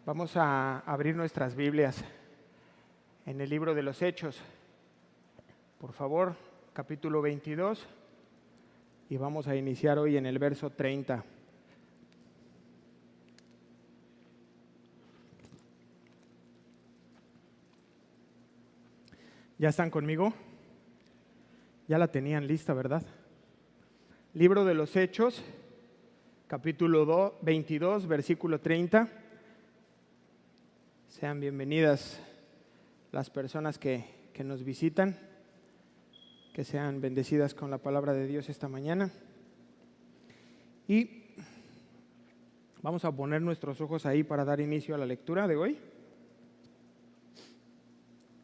Vamos a abrir nuestras Biblias en el libro de los Hechos. Por favor, capítulo 22, y vamos a iniciar hoy en el verso 30. ¿Ya están conmigo? Ya la tenían lista, ¿verdad? Libro de los Hechos, capítulo 22, versículo 30. Sean bienvenidas las personas que nos visitan, que sean bendecidas con la palabra de Dios esta mañana. Y vamos a poner nuestros ojos ahí para dar inicio a la lectura de hoy.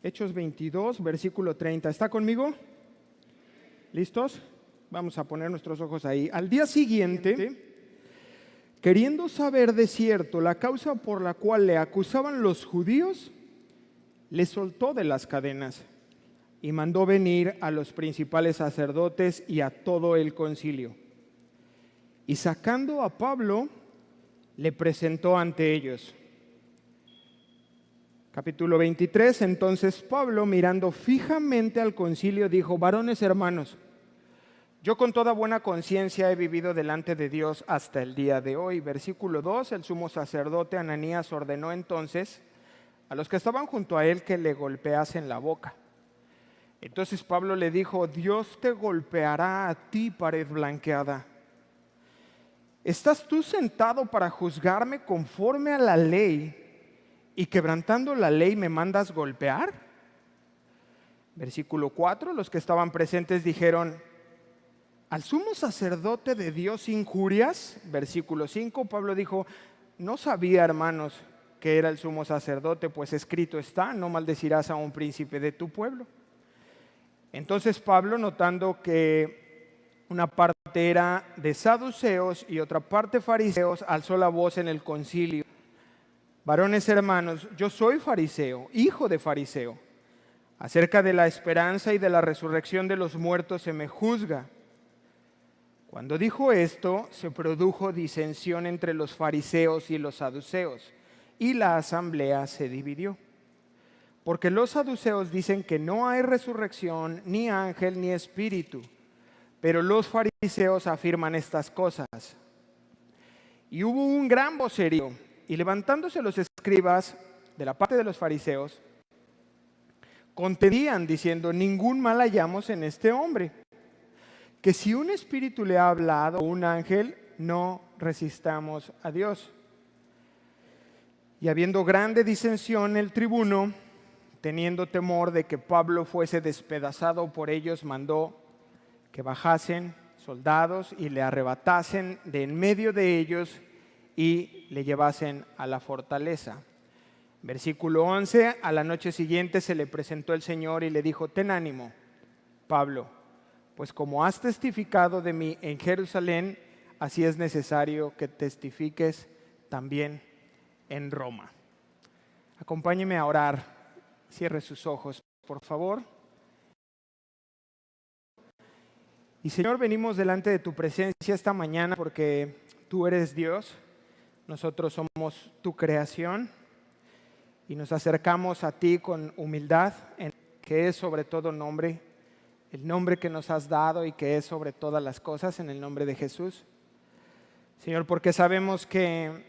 Hechos 22, versículo 30. ¿Está conmigo? ¿Listos? Vamos a poner nuestros ojos ahí. Al día siguiente, queriendo saber de cierto la causa por la cual le acusaban los judíos, le soltó de las cadenas y mandó venir a los principales sacerdotes y a todo el concilio. Y sacando a Pablo, le presentó ante ellos. Capítulo 23. Entonces Pablo, mirando fijamente al concilio, dijo: varones hermanos, yo con toda buena conciencia he vivido delante de Dios hasta el día de hoy. Versículo 2, el sumo sacerdote Ananías ordenó entonces a los que estaban junto a él que le golpeasen la boca. Entonces Pablo le dijo: Dios te golpeará a ti, pared blanqueada. ¿Estás tú sentado para juzgarme conforme a la ley y quebrantando la ley me mandas golpear? Versículo 4, los que estaban presentes dijeron: ¿al sumo sacerdote de Dios injurias? Versículo 5, Pablo dijo: no sabía, hermanos, que era el sumo sacerdote, pues escrito está: no maldecirás a un príncipe de tu pueblo. Entonces Pablo, notando que una parte era de saduceos y otra parte fariseos, alzó la voz en el concilio: varones hermanos, yo soy fariseo, hijo de fariseo. Acerca de la esperanza y de la resurrección de los muertos se me juzga. Cuando dijo esto, se produjo disensión entre los fariseos y los saduceos, y la asamblea se dividió. Porque los saduceos dicen que no hay resurrección, ni ángel, ni espíritu, pero los fariseos afirman estas cosas. Y hubo un gran vocerío, y levantándose los escribas de la parte de los fariseos, contendían diciendo: ningún mal hallamos en este hombre, que si un espíritu le ha hablado, o un ángel, no resistamos a Dios. Y habiendo grande disensión, el tribuno, teniendo temor de que Pablo fuese despedazado por ellos, mandó que bajasen soldados y le arrebatasen de en medio de ellos y le llevasen a la fortaleza. Versículo 11, a la noche siguiente se le presentó el Señor y le dijo: ten ánimo, Pablo, pues como has testificado de mí en Jerusalén, así es necesario que testifiques también en Roma. Acompáñeme a orar. Cierre sus ojos, por favor. Y Señor, venimos delante de tu presencia esta mañana porque tú eres Dios, nosotros somos tu creación y nos acercamos a ti con humildad, que es sobre todo nombre, el nombre que nos has dado y que es sobre todas las cosas, en el nombre de Jesús. Señor, porque sabemos que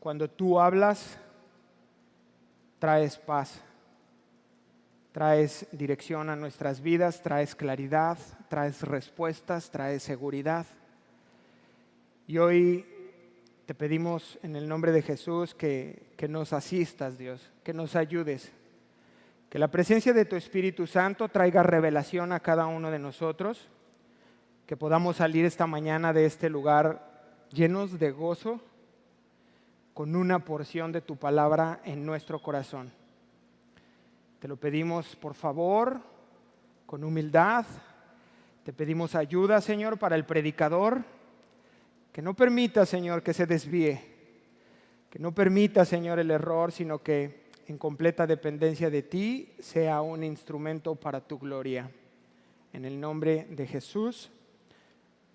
cuando tú hablas, traes paz, traes dirección a nuestras vidas, traes claridad, traes respuestas, traes seguridad. Y hoy te pedimos en el nombre de Jesús que nos asistas, Dios, que nos ayudes. Que la presencia de tu Espíritu Santo traiga revelación a cada uno de nosotros, que podamos salir esta mañana de este lugar llenos de gozo, con una porción de tu palabra en nuestro corazón. Te lo pedimos, por favor, con humildad. Te pedimos ayuda, Señor, para el predicador, que no permita, Señor, que se desvíe, que no permita, Señor, el error, sino que en completa dependencia de ti, sea un instrumento para tu gloria. En el nombre de Jesús,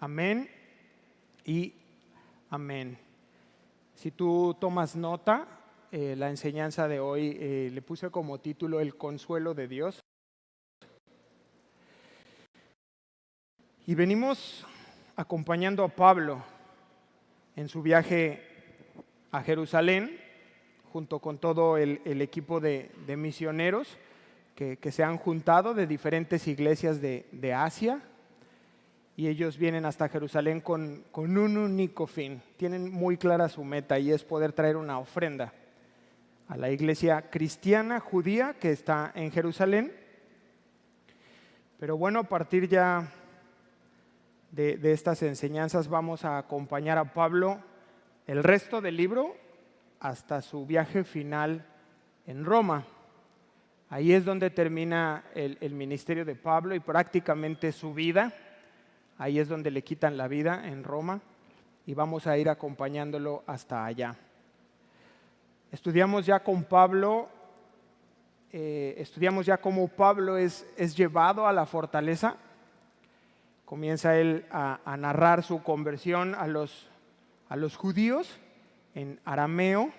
amén y amén. Si tú tomas nota, la enseñanza de hoy le puse como título El consuelo de Dios. Y venimos acompañando a Pablo en su viaje a Jerusalén, junto con todo el equipo de misioneros que se han juntado de diferentes iglesias de Asia. Y ellos vienen hasta Jerusalén con un único fin. Tienen muy clara su meta y es poder traer una ofrenda a la iglesia cristiana judía que está en Jerusalén. Pero bueno, a partir ya de estas enseñanzas vamos a acompañar a Pablo el resto del libro hasta su viaje final en Roma. Ahí es donde termina el ministerio de Pablo y prácticamente su vida. Ahí es donde le quitan la vida, en Roma, y vamos a ir acompañándolo hasta allá. Estudiamos ya con Pablo, estudiamos ya cómo Pablo es llevado a la fortaleza. Comienza él a narrar su conversión a los judíos en arameo,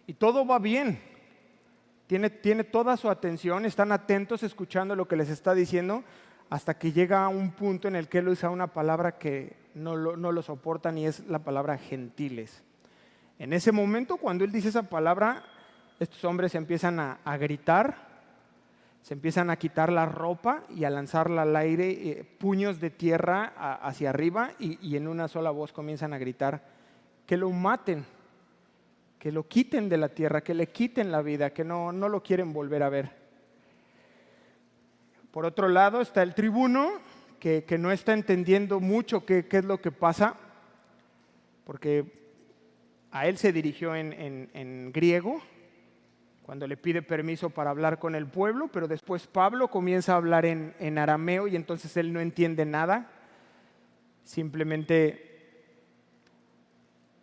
y todo va bien. Tiene toda su atención, están atentos escuchando lo que les está diciendo, hasta que llega a un punto en el que él usa una palabra que no lo soportan, y es la palabra gentiles. En ese momento, cuando él dice esa palabra, estos hombres empiezan a gritar, se empiezan a quitar la ropa y a lanzarla al aire, puños de tierra hacia arriba, y en una sola voz comienzan a gritar que lo maten, que lo quiten de la tierra, que le quiten la vida, que no lo quieren volver a ver. Por otro lado está el tribuno, que no está entendiendo mucho qué es lo que pasa, porque a él se dirigió en griego, cuando le pide permiso para hablar con el pueblo, pero después Pablo comienza a hablar en arameo y entonces él no entiende nada, simplemente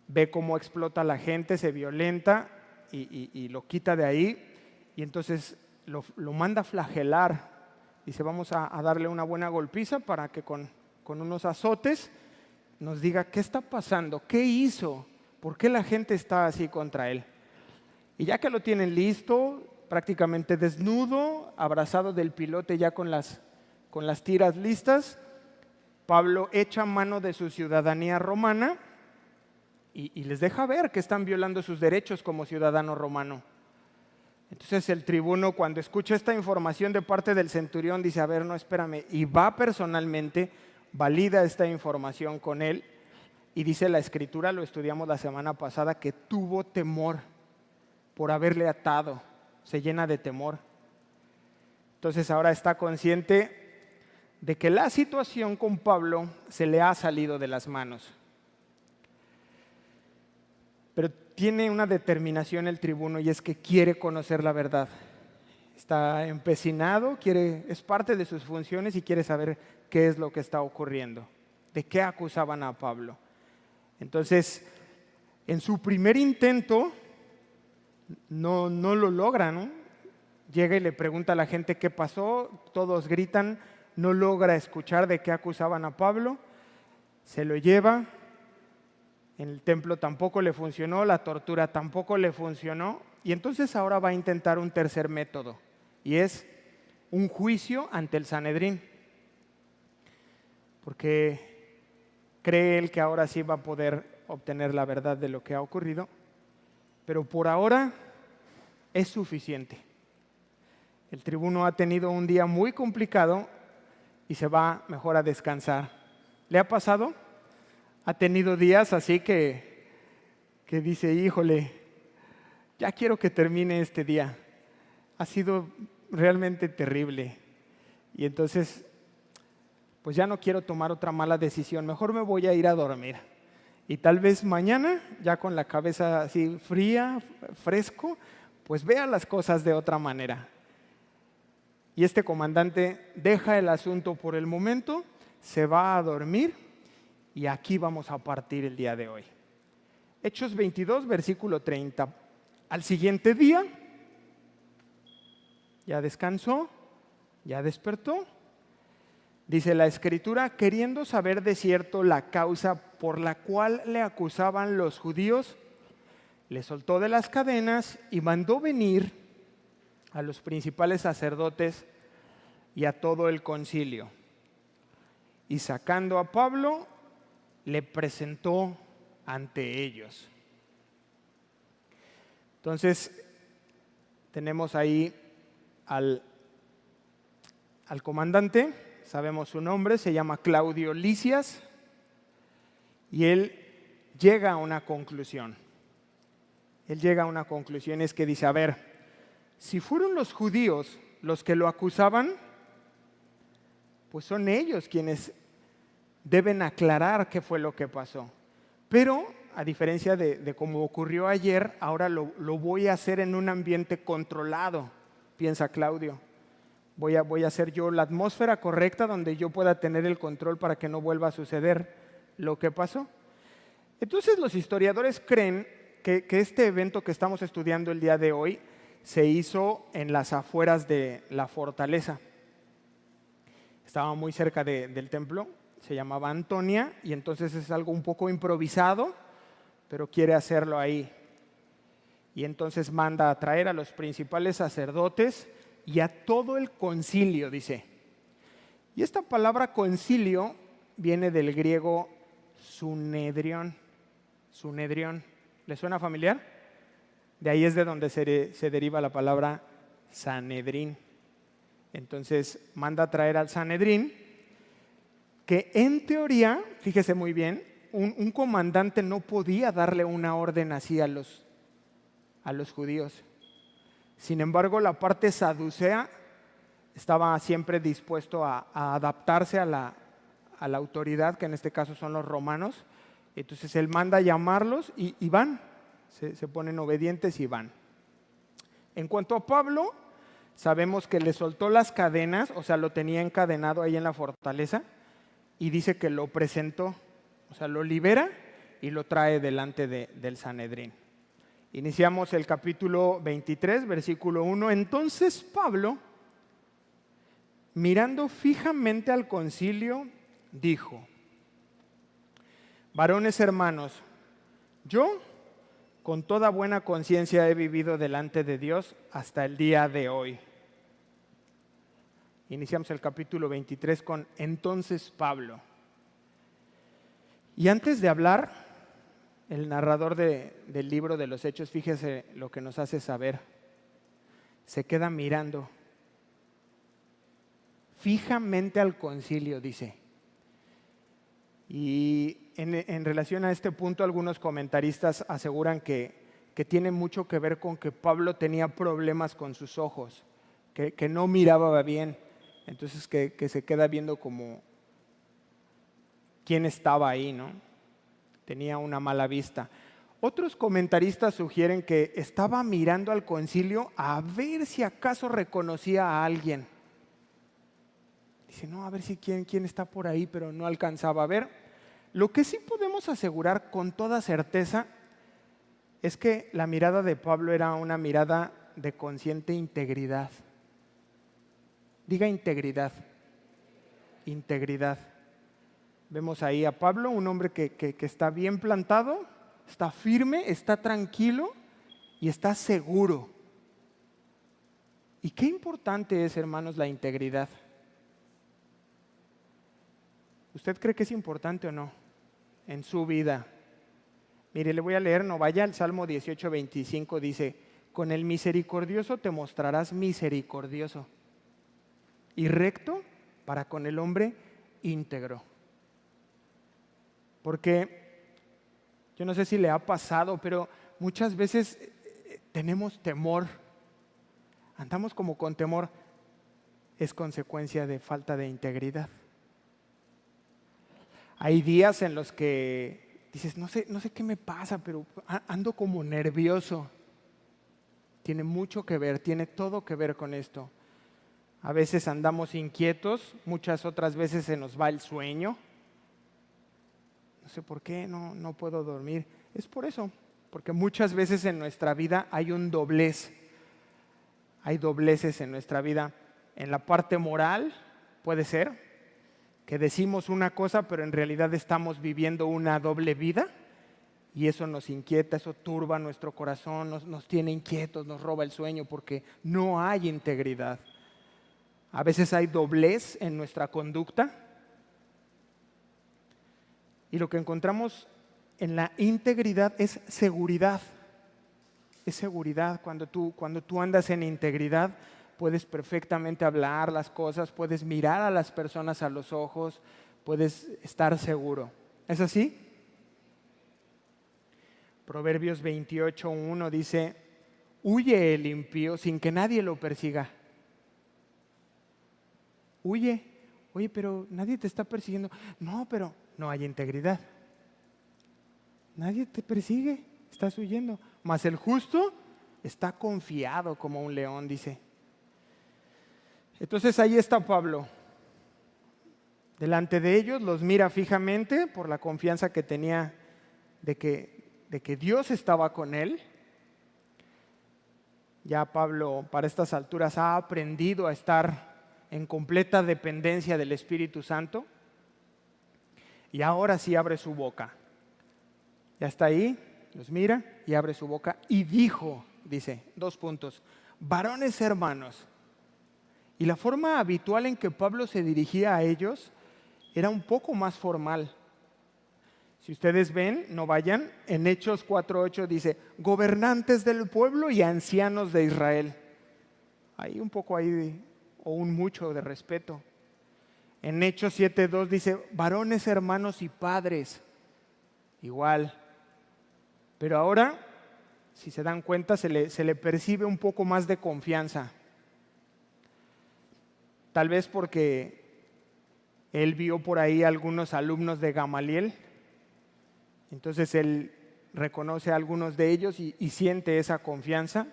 ve cómo explota la gente, se violenta y lo quita de ahí, y entonces lo manda a flagelar. Dice, vamos a darle una buena golpiza para que con unos azotes nos diga qué está pasando, qué hizo, por qué la gente está así contra él. Y ya que lo tienen listo, prácticamente desnudo, abrazado del pilote ya con las tiras listas, Pablo echa mano de su ciudadanía romana y les deja ver que están violando sus derechos como ciudadano romano. Entonces el tribuno, cuando escucha esta información de parte del centurión, dice, a ver, no, espérame, y va personalmente, valida esta información con él, y dice la escritura, lo estudiamos la semana pasada, que tuvo temor por haberle atado, se llena de temor. Entonces ahora está consciente de que la situación con Pablo se le ha salido de las manos. Pero tiene una determinación el tribuno, y es que quiere conocer la verdad. Está empecinado, es parte de sus funciones y quiere saber qué es lo que está ocurriendo, de qué acusaban a Pablo. Entonces, en su primer intento, no lo logra, ¿no? Llega y le pregunta a la gente qué pasó, todos gritan, no logra escuchar de qué acusaban a Pablo, se lo lleva. En el templo tampoco le funcionó, la tortura tampoco le funcionó, y entonces ahora va a intentar un tercer método, y es un juicio ante el Sanedrín, porque cree él que ahora sí va a poder obtener la verdad de lo que ha ocurrido, pero por ahora es suficiente. El tribuno ha tenido un día muy complicado y se va mejor a descansar. ¿Le ha pasado? Ha tenido días así que dice, híjole, ya quiero que termine este día. Ha sido realmente terrible. Y entonces, pues ya no quiero tomar otra mala decisión. Mejor me voy a ir a dormir. Y tal vez mañana, ya con la cabeza así fría, fresco, pues vea las cosas de otra manera. Y este comandante deja el asunto por el momento, se va a dormir. Y aquí vamos a partir el día de hoy. Hechos 22, versículo 30. Al siguiente día, ya descansó, ya despertó. Dice la Escritura, queriendo saber de cierto la causa por la cual le acusaban los judíos, le soltó de las cadenas y mandó venir a los principales sacerdotes y a todo el concilio. Y sacando a Pablo, le presentó ante ellos. Entonces, tenemos ahí al comandante, sabemos su nombre, se llama Claudio Lisias, y él llega a una conclusión. Él llega a una conclusión, es que dice, a ver, si fueron los judíos los que lo acusaban, pues son ellos quienes deben aclarar qué fue lo que pasó. Pero, a diferencia de cómo ocurrió ayer, ahora lo voy a hacer en un ambiente controlado, piensa Claudio. Voy a hacer yo la atmósfera correcta donde yo pueda tener el control para que no vuelva a suceder lo que pasó. Entonces los historiadores creen que este evento que estamos estudiando el día de hoy se hizo en las afueras de la fortaleza. Estaba muy cerca del templo, se llamaba Antonia, y entonces es algo un poco improvisado, pero quiere hacerlo ahí. Y entonces manda a traer a los principales sacerdotes y a todo el concilio, dice. Y esta palabra concilio viene del griego sunedrión. Sunedrión. ¿Le suena familiar? De ahí es de donde se deriva la palabra Sanedrín. Entonces manda a traer al Sanedrín, que en teoría, fíjese muy bien, un comandante no podía darle una orden así a los judíos. Sin embargo, la parte saducea estaba siempre dispuesto a adaptarse a la autoridad, que en este caso son los romanos. Entonces él manda a llamarlos y van, se ponen obedientes y van. En cuanto a Pablo, sabemos que le soltó las cadenas, o sea, lo tenía encadenado ahí en la fortaleza, y dice que lo presentó, o sea, lo libera y lo trae delante del Sanedrín. Iniciamos el capítulo 23, versículo 1. Entonces Pablo, mirando fijamente al concilio, dijo: varones hermanos, yo con toda buena conciencia he vivido delante de Dios hasta el día de hoy. Iniciamos el capítulo 23 con entonces Pablo. Y antes de hablar, el narrador del libro de los Hechos, fíjese lo que nos hace saber. Se queda mirando fijamente al concilio, dice. Y en relación a este punto, algunos comentaristas aseguran que tiene mucho que ver con que Pablo tenía problemas con sus ojos, que no miraba bien. Entonces que se queda viendo como quién estaba ahí, ¿no? Tenía una mala vista. Otros comentaristas sugieren que estaba mirando al concilio a ver si acaso reconocía a alguien. Dice, no, a ver si quién está por ahí, pero no alcanzaba a ver. Lo que sí podemos asegurar con toda certeza es que la mirada de Pablo era una mirada de consciente integridad. Diga integridad. Integridad. Vemos ahí a Pablo, un hombre que está bien plantado, está firme, está tranquilo y está seguro. Y qué importante es, hermanos, la integridad. ¿Usted cree que es importante o no en su vida? Mire, le voy a leer, no vaya, el Salmo 18:25 dice: con el misericordioso te mostrarás misericordioso y recto para con el hombre íntegro. Porque yo no sé si le ha pasado, pero muchas veces tenemos temor, andamos como con temor, es consecuencia de falta de integridad. Hay días en los que dices, no sé qué me pasa, pero ando como nervioso. Tiene mucho que ver, tiene todo que ver con esto. A veces andamos inquietos, muchas otras veces se nos va el sueño. No sé por qué, no puedo dormir. Es por eso, porque muchas veces en nuestra vida hay un doblez. Hay dobleces en nuestra vida. En la parte moral puede ser que decimos una cosa, pero en realidad estamos viviendo una doble vida. Y eso nos inquieta, eso turba nuestro corazón, nos tiene inquietos, nos roba el sueño porque no hay integridad. A veces hay doblez en nuestra conducta. Y lo que encontramos en la integridad es seguridad. Es seguridad. Cuando tú andas en integridad, puedes perfectamente hablar las cosas, puedes mirar a las personas a los ojos, puedes estar seguro. ¿Es así? Proverbios 28:1 dice: huye el impío sin que nadie lo persiga. Huye. Oye, pero nadie te está persiguiendo. No, pero no hay integridad. Nadie te persigue, estás huyendo. Mas el justo está confiado como un león, dice. Entonces ahí está Pablo. Delante de ellos los mira fijamente por la confianza que tenía de que Dios estaba con él. Ya Pablo para estas alturas ha aprendido a estar en completa dependencia del Espíritu Santo. Y ahora sí abre su boca. Ya está ahí, los mira y abre su boca y dijo, dice, 2 puntos, varones hermanos. Y la forma habitual en que Pablo se dirigía a ellos era un poco más formal. Si ustedes ven, no vayan, en Hechos 4:8 dice, gobernantes del pueblo y ancianos de Israel. Hay un poco ahí, o un mucho de respeto. En Hechos 7:2 dice, varones hermanos y padres. Igual. Pero ahora, si se dan cuenta, se le percibe un poco más de confianza. Tal vez porque él vio por ahí algunos alumnos de Gamaliel. Entonces él reconoce a algunos de ellos y siente esa confianza.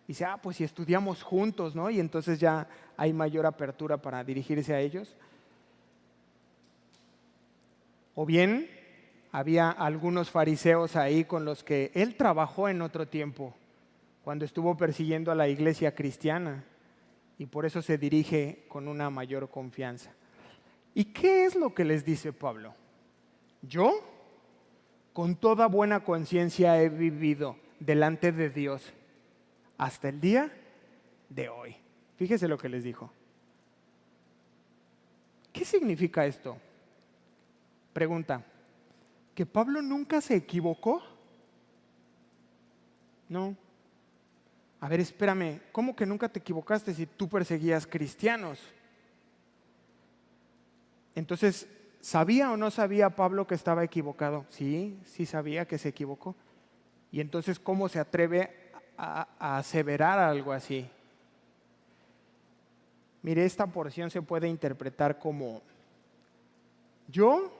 Dice, pues si estudiamos juntos, ¿no? Y entonces ya hay mayor apertura para dirigirse a ellos. O bien había algunos fariseos ahí con los que él trabajó en otro tiempo, cuando estuvo persiguiendo a la iglesia cristiana, y por eso se dirige con una mayor confianza. ¿Y qué es lo que les dice Pablo? Yo, con toda buena conciencia, he vivido delante de Dios hasta el día de hoy. Fíjese lo que les dijo. ¿Qué significa esto? Pregunta, ¿que Pablo nunca se equivocó? No. A ver, espérame, ¿cómo que nunca te equivocaste si tú perseguías cristianos? Entonces, ¿sabía o no sabía Pablo que estaba equivocado? Sí, sí sabía que se equivocó. Y entonces, ¿cómo se atreve a aseverar algo así? Mire, esta porción se puede interpretar como: yo,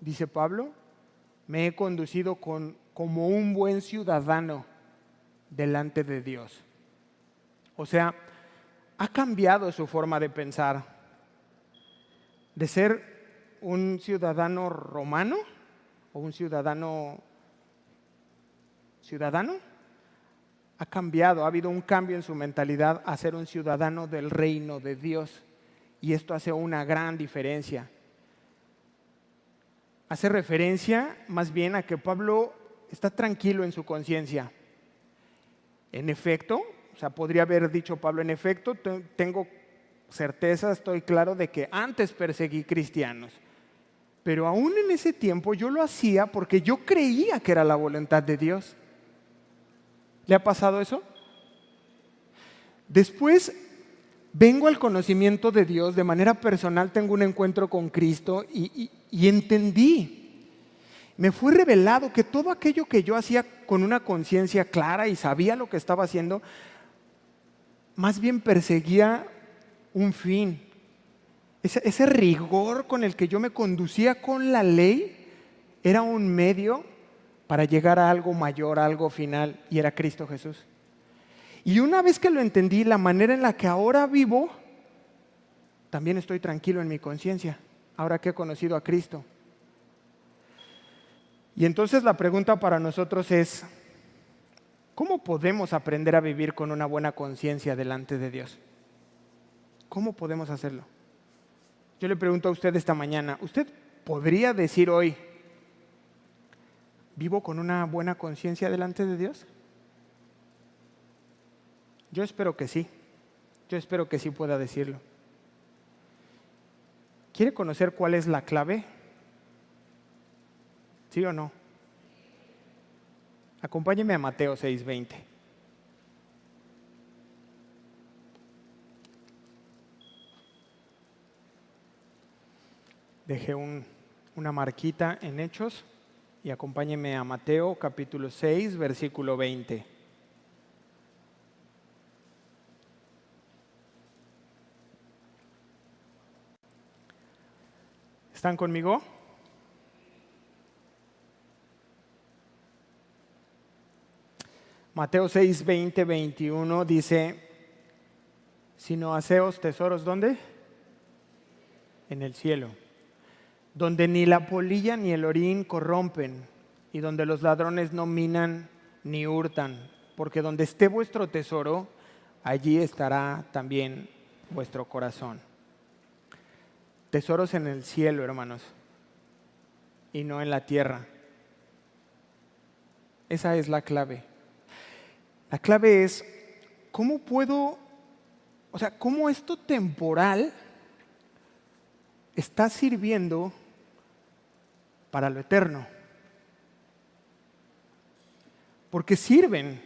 dice Pablo, me he conducido como un buen ciudadano delante de Dios. O sea, ha cambiado su forma de pensar. De ser un ciudadano romano o un ciudadano, ha cambiado, ha habido un cambio en su mentalidad a ser un ciudadano del reino de Dios. Y esto hace una gran diferencia. Hace referencia más bien a que Pablo está tranquilo en su conciencia. En efecto, o sea, podría haber dicho Pablo, en efecto, tengo certeza, estoy claro de que antes perseguí cristianos, pero aún en ese tiempo yo lo hacía porque yo creía que era la voluntad de Dios. ¿Le ha pasado eso? Después vengo al conocimiento de Dios, de manera personal tengo un encuentro con Cristo y entendí. Me fue revelado que todo aquello que yo hacía con una conciencia clara y sabía lo que estaba haciendo, más bien perseguía un fin. Ese rigor con el que yo me conducía con la ley era un medio para llegar a algo mayor, a algo final, y era Cristo Jesús. Y una vez que lo entendí, la manera en la que ahora vivo, también estoy tranquilo en mi conciencia, ahora que he conocido a Cristo. Y entonces la pregunta para nosotros es, ¿cómo podemos aprender a vivir con una buena conciencia delante de Dios? ¿Cómo podemos hacerlo? Yo le pregunto a usted esta mañana, ¿usted podría decir hoy, ¿Vivo con una buena conciencia delante de Dios? Yo espero que sí. Yo espero que sí pueda decirlo. ¿Quiere conocer cuál es la clave? ¿Sí o no? Acompáñeme a Mateo 6:20. Dejé una marquita en Hechos y acompáñeme a Mateo capítulo 6, versículo 20. ¿Están conmigo? Mateo 6, 20, 21 dice, sino haceos tesoros, ¿dónde? En el cielo, donde ni la polilla ni el orín corrompen, y donde los ladrones no minan ni hurtan, porque donde esté vuestro tesoro, allí estará también vuestro corazón. Tesoros en el cielo, hermanos, y no en la tierra. Esa es la clave. La clave es, ¿cómo cómo esto temporal está sirviendo para lo eterno? Porque sirven.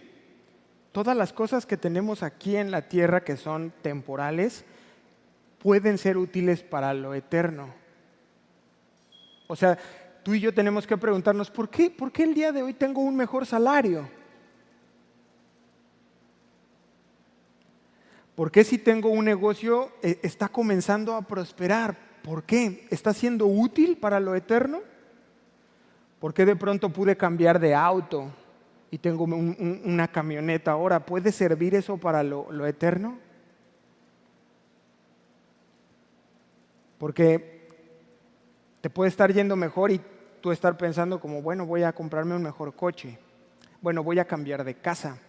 Todas las cosas que tenemos aquí en la tierra que son temporales pueden ser útiles para lo eterno. O sea, tú y yo tenemos que preguntarnos, ¿por qué el día de hoy tengo un mejor salario? ¿Por qué si tengo un negocio está comenzando a prosperar? ¿Por qué? ¿Está siendo útil para lo eterno? ¿Por qué de pronto pude cambiar de auto y tengo una camioneta ahora? ¿Puede servir eso para lo eterno? Porque te puede estar yendo mejor y tú estar pensando como, bueno, voy a comprarme un mejor coche. Bueno, voy a cambiar de casa.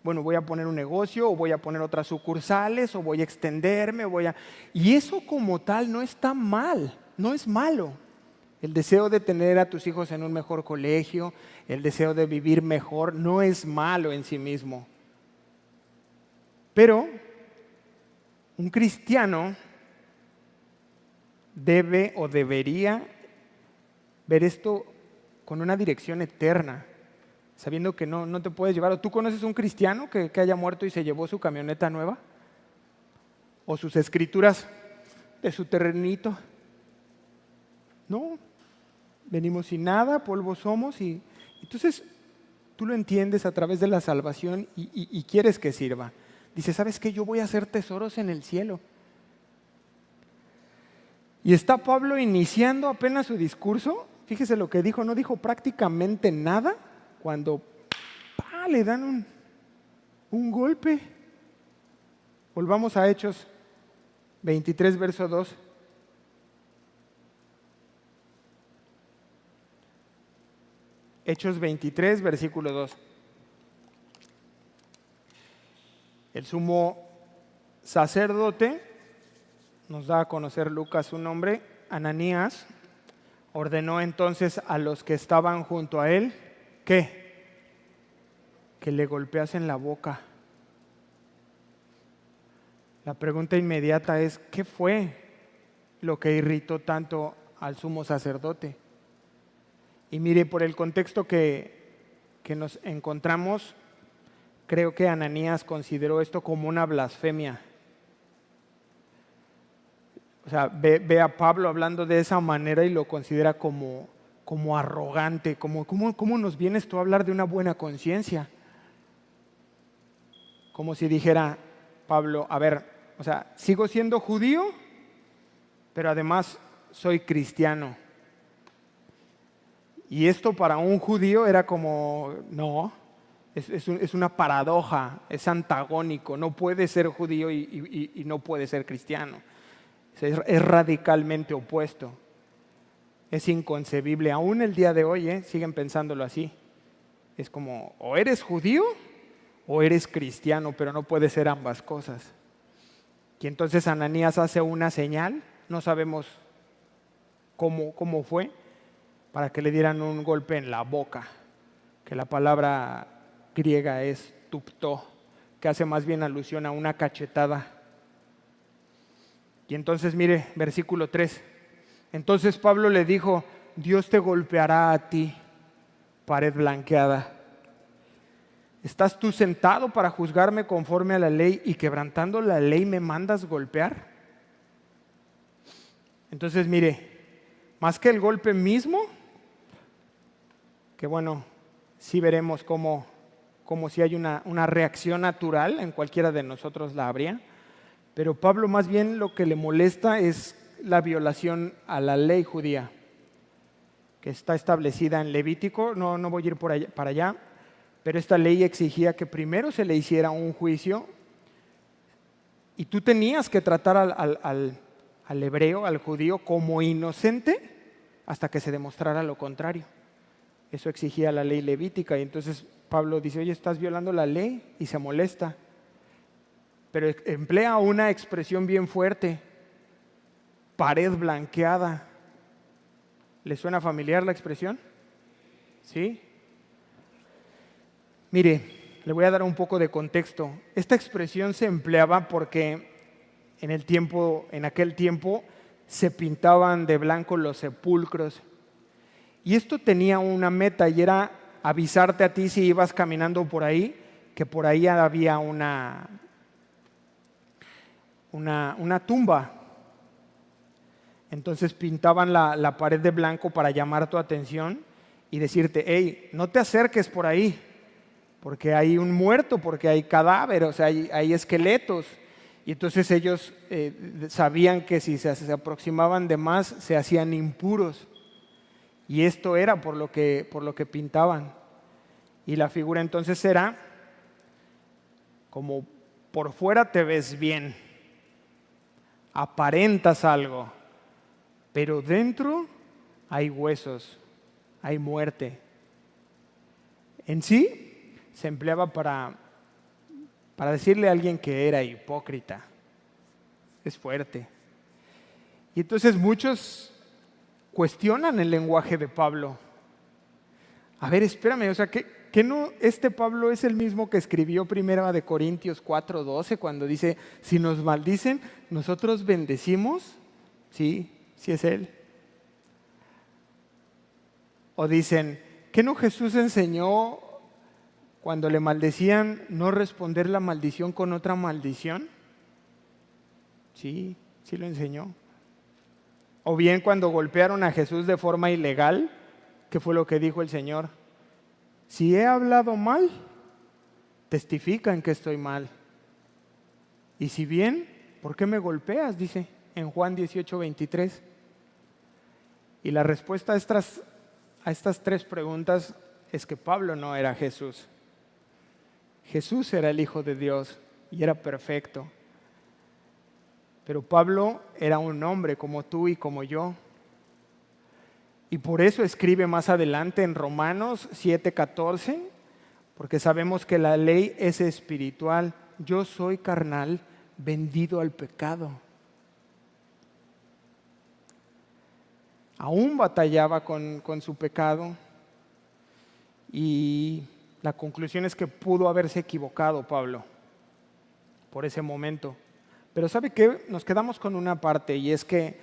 Bueno, voy a poner un negocio o voy a poner otras sucursales o voy a extenderme. Y eso como tal no está mal, no es malo. El deseo de tener a tus hijos en un mejor colegio, el deseo de vivir mejor, no es malo en sí mismo. Pero un cristiano debe o debería ver esto con una dirección eterna, sabiendo que no te puedes llevar. ¿O tú conoces un cristiano que haya muerto y se llevó su camioneta nueva? ¿O sus escrituras de su terrenito? No, venimos sin nada, polvo somos y entonces tú lo entiendes a través de la salvación y quieres que sirva. Dice, ¿sabes qué? Yo voy a hacer tesoros en el cielo. Y está Pablo iniciando apenas su discurso. Fíjese lo que dijo, no dijo prácticamente nada cuando le dan un golpe. Volvamos a Hechos 23, verso 2. Hechos 23, versículo 2. El sumo sacerdote, nos da a conocer Lucas su nombre, Ananías, ordenó entonces a los que estaban junto a él, ¿qué? Que le golpeasen la boca. La pregunta inmediata es, ¿qué fue lo que irritó tanto al sumo sacerdote? Y mire, por el contexto que nos encontramos, creo que Ananías consideró esto como una blasfemia. O sea, ve a Pablo hablando de esa manera y lo considera como arrogante, ¿cómo nos vienes tú a hablar de una buena conciencia? Como si dijera Pablo, a ver, o sea, sigo siendo judío, pero además soy cristiano. Y esto para un judío era como, no, es una paradoja, es antagónico, no puede ser judío y no puede ser cristiano. Es radicalmente opuesto, es inconcebible. Aún el día de hoy siguen pensándolo así. Es como, o eres judío o eres cristiano, pero no puede ser ambas cosas. Y entonces Ananías hace una señal, no sabemos cómo fue, para que le dieran un golpe en la boca, que la palabra griega es tuptó, que hace más bien alusión a una cachetada. Y entonces mire, versículo 3. Entonces Pablo le dijo: Dios te golpeará a ti, pared blanqueada. ¿Estás tú sentado para juzgarme conforme a la ley y quebrantando la ley me mandas golpear? Entonces mire, más que el golpe mismo, que bueno, sí veremos cómo si hay una reacción natural, en cualquiera de nosotros la habría, pero Pablo más bien lo que le molesta es la violación a la ley judía, que está establecida en Levítico. No voy a ir para allá, pero esta ley exigía que primero se le hiciera un juicio y tú tenías que tratar al hebreo, al judío, como inocente hasta que se demostrara lo contrario. Eso exigía la ley levítica, y entonces Pablo dice: oye, estás violando la ley, y se molesta. Pero emplea una expresión bien fuerte: pared blanqueada. ¿Le suena familiar la expresión? ¿Sí? Mire, le voy a dar un poco de contexto. Esta expresión se empleaba porque en aquel tiempo se pintaban de blanco los sepulcros. Y esto tenía una meta, y era avisarte a ti si ibas caminando por ahí, que por ahí había una tumba. Entonces pintaban la pared de blanco para llamar tu atención y decirte: hey, no te acerques por ahí, porque hay un muerto, porque hay cadáveres, o sea, hay esqueletos. Y entonces ellos sabían que si se aproximaban de más, se hacían impuros. Y esto era por lo que pintaban. Y la figura entonces era como: por fuera te ves bien, aparentas algo, pero dentro hay huesos, hay muerte. En sí se empleaba para decirle a alguien que era hipócrita. Es fuerte. Y entonces muchos cuestionan el lenguaje de Pablo. A ver, espérame, o sea, ¿que no este Pablo es el mismo que escribió 1 Corintios 4:12 cuando dice: si nos maldicen, nosotros bendecimos? Sí es él. O dicen: ¿qué no Jesús enseñó cuando le maldecían no responder la maldición con otra maldición? Sí lo enseñó. O bien cuando golpearon a Jesús de forma ilegal, ¿qué fue lo que dijo el Señor? Si he hablado mal, testifican que estoy mal. Y si bien, ¿por qué me golpeas? Dice en Juan 18:23. Y la respuesta a estas tres preguntas es que Pablo no era Jesús. Jesús era el Hijo de Dios y era perfecto. Pero Pablo era un hombre como tú y como yo. Y por eso escribe más adelante en Romanos 7:14, porque sabemos que la ley es espiritual. Yo soy carnal, vendido al pecado. Aún batallaba con su pecado, y la conclusión es que pudo haberse equivocado Pablo por ese momento. Pero ¿sabe qué? Nos quedamos con una parte, y es que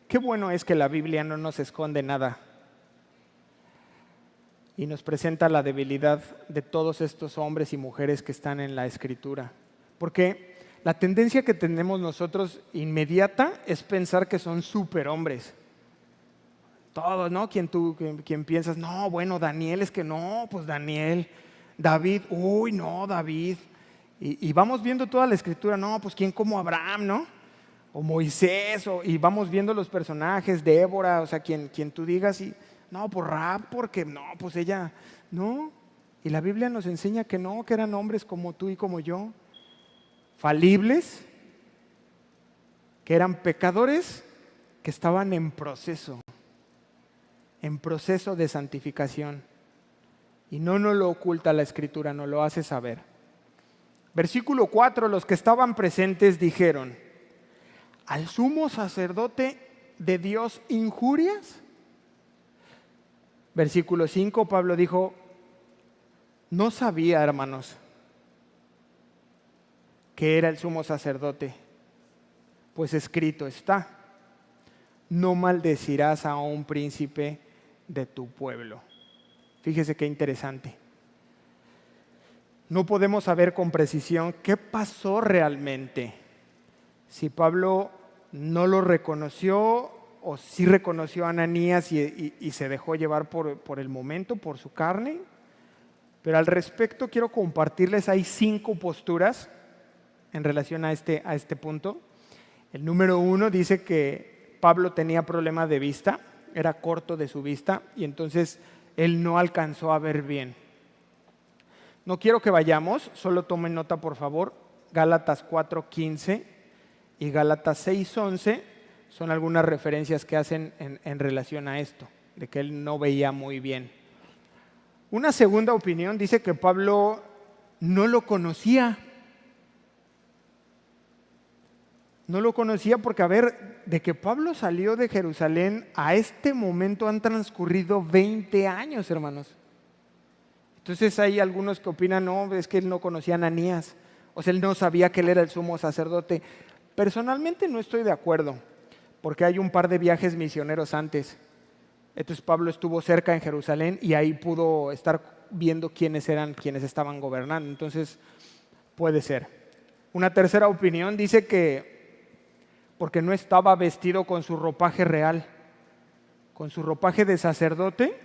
qué bueno es que la Biblia no nos esconde nada y nos presenta la debilidad de todos estos hombres y mujeres que están en la Escritura. Porque la tendencia que tenemos nosotros inmediata es pensar que son superhombres. Todos, ¿no? Quien piensas: no, bueno, Daniel, es que no, pues Daniel. David, uy, no, David. Y vamos viendo toda la Escritura: no, pues ¿quién como Abraham, no? O Moisés, y vamos viendo los personajes, Débora, o sea, quien tú digas, y no, pues Rahab, porque no, pues ella, no. Y la Biblia nos enseña que no, que eran hombres como tú y como yo, falibles, que eran pecadores, que estaban en proceso de santificación. Y no nos lo oculta la Escritura, nos lo hace saber. Versículo 4, los que estaban presentes dijeron: ¿al sumo sacerdote de Dios injurias? Versículo 5, Pablo dijo, no sabía, hermanos, que era el sumo sacerdote, pues escrito está, no maldecirás a un príncipe de tu pueblo. Fíjese qué interesante. No podemos saber con precisión qué pasó realmente. Si Pablo no lo reconoció o sí reconoció a Ananías y se dejó llevar por el momento, por su carne. Pero al respecto quiero compartirles, hay 5 posturas en relación a este punto. El número 1 dice que Pablo tenía problema de vista, era corto de su vista y entonces él no alcanzó a ver bien. No quiero que vayamos, solo tomen nota por favor. Gálatas 4:15 y Gálatas 6:11 son algunas referencias que hacen en relación a esto, de que él no veía muy bien. Una segunda opinión dice que Pablo no lo conocía. No lo conocía porque, a ver, de que Pablo salió de Jerusalén a este momento han transcurrido 20 años, hermanos. Entonces hay algunos que opinan, no, es que él no conocía a Ananías, o sea, él no sabía que él era el sumo sacerdote. Personalmente no estoy de acuerdo, porque hay un par de viajes misioneros antes. Entonces Pablo estuvo cerca en Jerusalén y ahí pudo estar viendo quiénes eran quienes estaban gobernando. Entonces puede ser. Una tercera opinión dice que porque no estaba vestido con su ropaje real, con su ropaje de sacerdote.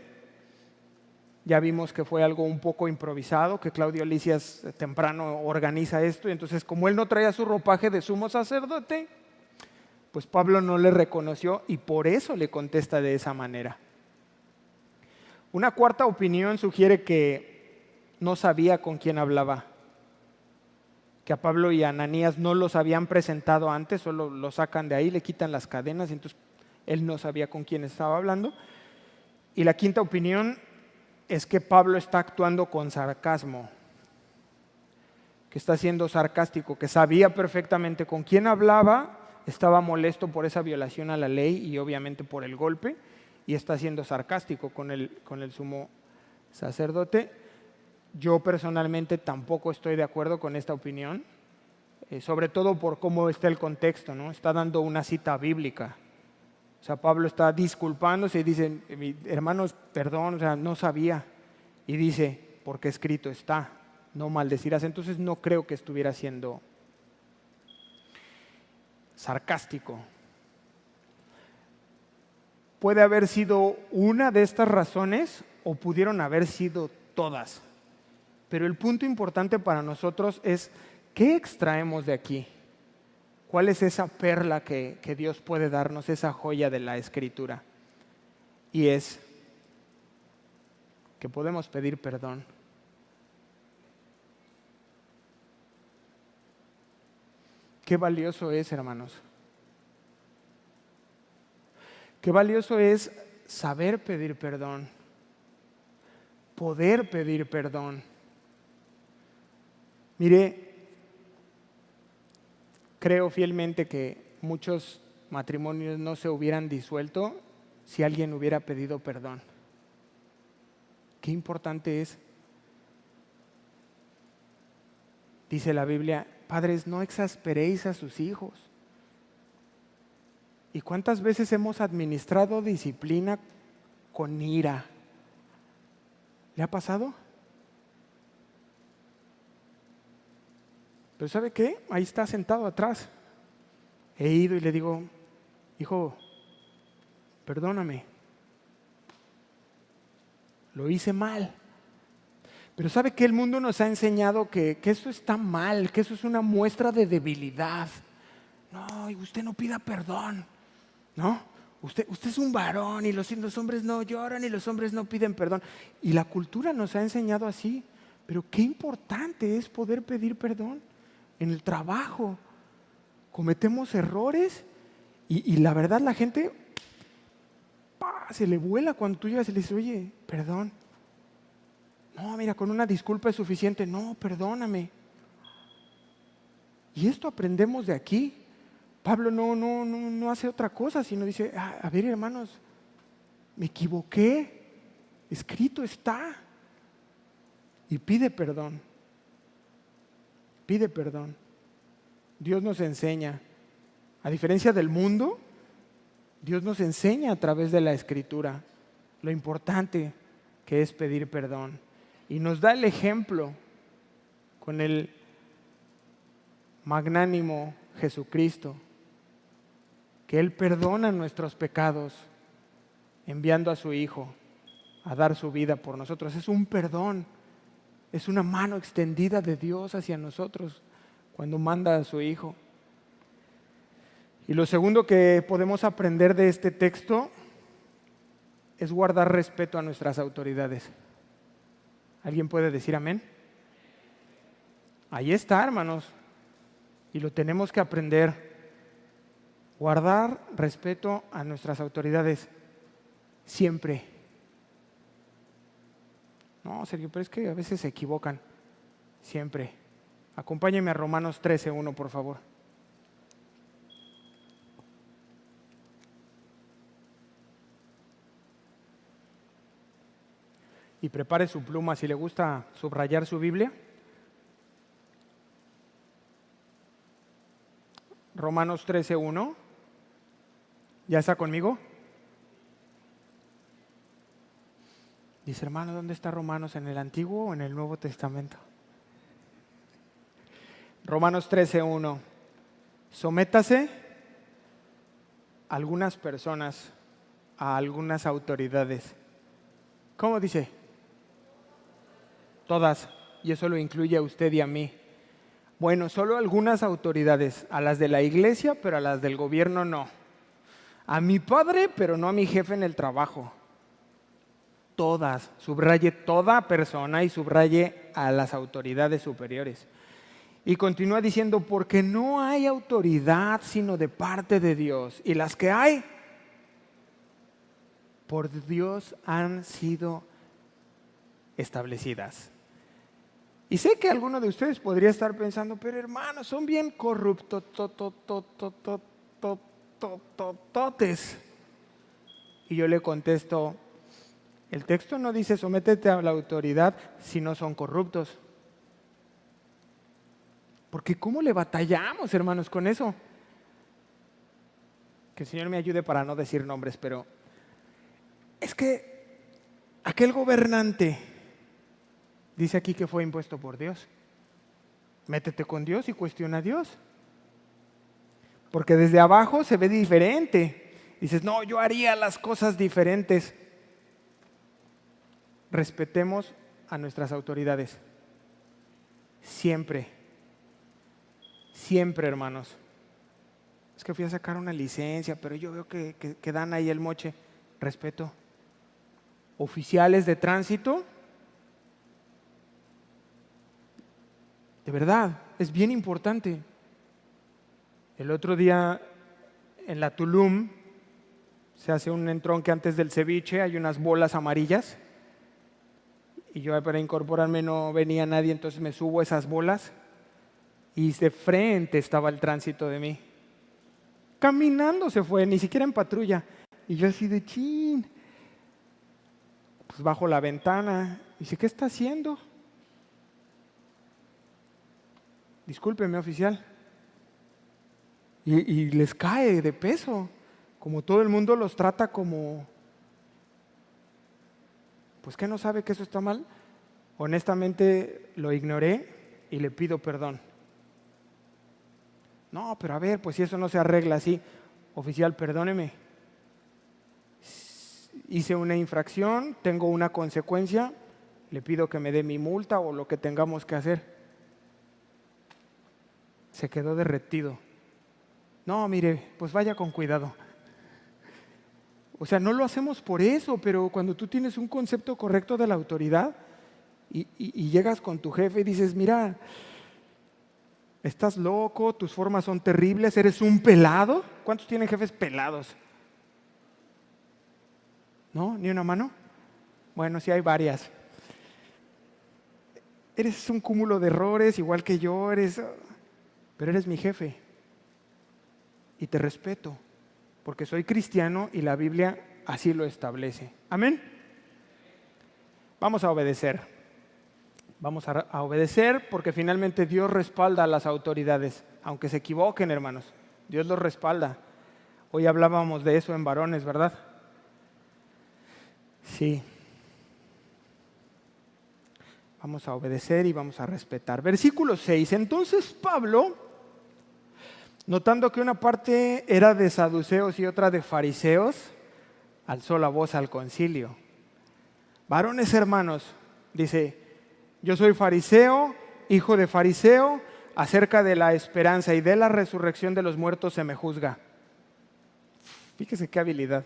Ya vimos que fue algo un poco improvisado, que Claudio Lisias temprano organiza esto, y entonces como él no traía su ropaje de sumo sacerdote, pues Pablo no le reconoció y por eso le contesta de esa manera. Una cuarta opinión sugiere que no sabía con quién hablaba, que a Pablo y a Ananías no los habían presentado antes, solo lo sacan de ahí, le quitan las cadenas, y entonces él no sabía con quién estaba hablando. Y la quinta opinión es que Pablo está actuando con sarcasmo, que está siendo sarcástico, que sabía perfectamente con quién hablaba, estaba molesto por esa violación a la ley y obviamente por el golpe, y está siendo sarcástico con el sumo sacerdote. Yo personalmente tampoco estoy de acuerdo con esta opinión, sobre todo por cómo está el contexto, ¿no? Está dando una cita bíblica. O sea, Pablo está disculpándose y dice, hermanos, perdón, o sea, no sabía. Y dice, porque escrito está, no maldecirás. Entonces no creo que estuviera siendo sarcástico. Puede haber sido una de estas razones o pudieron haber sido todas. Pero el punto importante para nosotros es, ¿qué extraemos de aquí? ¿Cuál es esa perla que Dios puede darnos, esa joya de la Escritura? Y es que podemos pedir perdón. Qué valioso es, hermanos. Qué valioso es saber pedir perdón, poder pedir perdón. Mire, creo fielmente que muchos matrimonios no se hubieran disuelto si alguien hubiera pedido perdón. Qué importante es. Dice la Biblia, padres, no exasperéis a sus hijos. ¿Y cuántas veces hemos administrado disciplina con ira? ¿Le ha pasado? Pero ¿sabe qué? Ahí está sentado atrás. He ido y le digo, hijo, perdóname. Lo hice mal. Pero ¿sabe qué? El mundo nos ha enseñado que eso está mal, que eso es una muestra de debilidad. No, usted no pida perdón. ¿No? Usted es un varón y los hombres no lloran y los hombres no piden perdón. Y la cultura nos ha enseñado así. Pero qué importante es poder pedir perdón. En el trabajo cometemos errores y la verdad la gente se le vuela cuando tú llegas y le dices, oye, perdón. No, mira, con una disculpa es suficiente. No, perdóname. Y esto aprendemos de aquí. Pablo no hace otra cosa, sino dice, a ver, hermanos, me equivoqué. Escrito está. Y pide perdón. Pide perdón. Dios nos enseña. A diferencia del mundo, Dios nos enseña a través de la Escritura lo importante que es pedir perdón. Y nos da el ejemplo con el magnánimo Jesucristo, que Él perdona nuestros pecados enviando a su Hijo a dar su vida por nosotros. Es un perdón, es una mano extendida de Dios hacia nosotros cuando manda a su Hijo. Y lo segundo que podemos aprender de este texto es guardar respeto a nuestras autoridades. ¿Alguien puede decir amén? Ahí está, hermanos, y lo tenemos que aprender. Guardar respeto a nuestras autoridades siempre. No, Sergio, pero es que a veces se equivocan. Siempre. Acompáñeme a Romanos 13:1, por favor. Y prepare su pluma si le gusta subrayar su Biblia. Romanos 13:1. ¿Ya está conmigo? Dice, hermano, ¿dónde está Romanos? ¿En el Antiguo o en el Nuevo Testamento? Romanos 13:1. Sométase algunas personas a algunas autoridades. ¿Cómo dice? Todas, y eso lo incluye a usted y a mí. Bueno, solo algunas autoridades, a las de la iglesia, pero a las del gobierno no. A mi padre, pero no a mi jefe en el trabajo. Todas, subraye toda persona y subraye a las autoridades superiores. Y continúa diciendo, porque no hay autoridad sino de parte de Dios. Y las que hay, por Dios han sido establecidas. Y sé que alguno de ustedes podría estar pensando, pero hermanos, son bien corruptos, totes. Y yo le contesto, el texto no dice sométete a la autoridad si no son corruptos. Porque ¿cómo le batallamos, hermanos, con eso? Que el Señor me ayude para no decir nombres, pero es que aquel gobernante dice aquí que fue impuesto por Dios. Métete con Dios y cuestiona a Dios. Porque desde abajo se ve diferente. Dices, no, yo haría las cosas diferentes. Respetemos a nuestras autoridades. Siempre. Siempre, hermanos. Es que fui a sacar una licencia, pero yo veo que dan ahí el moche. Respeto. Oficiales de tránsito. De verdad, es bien importante. El otro día en la Tulum se hace un entronque antes del ceviche, hay unas bolas amarillas y yo para incorporarme no venía nadie, entonces me subo a esas bolas y de frente estaba el tránsito de mí. Caminando se fue, ni siquiera en patrulla. Y yo así de chin. Pues bajo la ventana. Y dice, ¿qué está haciendo? Discúlpeme, oficial. Y les cae de peso. Como todo el mundo los trata como, pues que no sabe que eso está mal. Honestamente lo ignoré y le pido perdón. No, pero a ver, pues si eso no se arregla así. Oficial, perdóneme. Hice una infracción, tengo una consecuencia, le pido que me dé mi multa o lo que tengamos que hacer. Se quedó derretido. No, mire, pues vaya con cuidado. O sea, no lo hacemos por eso, pero cuando tú tienes un concepto correcto de la autoridad y llegas con tu jefe y dices, mira, estás loco, tus formas son terribles, eres un pelado. ¿Cuántos tienen jefes pelados? ¿No? ¿Ni una mano? Bueno, sí hay varias. Eres un cúmulo de errores, igual que yo, pero eres mi jefe. Y te respeto, porque soy cristiano y la Biblia así lo establece. Amén. Vamos a obedecer. Vamos a obedecer porque finalmente Dios respalda a las autoridades, aunque se equivoquen, hermanos. Dios los respalda. Hoy hablábamos de eso en varones, ¿verdad? Sí. Vamos a obedecer y vamos a respetar. Versículo 6. Entonces Pablo, notando que una parte era de saduceos y otra de fariseos, alzó la voz al concilio. Varones hermanos, dice, yo soy fariseo, hijo de fariseo, acerca de la esperanza y de la resurrección de los muertos se me juzga. Fíjese qué habilidad.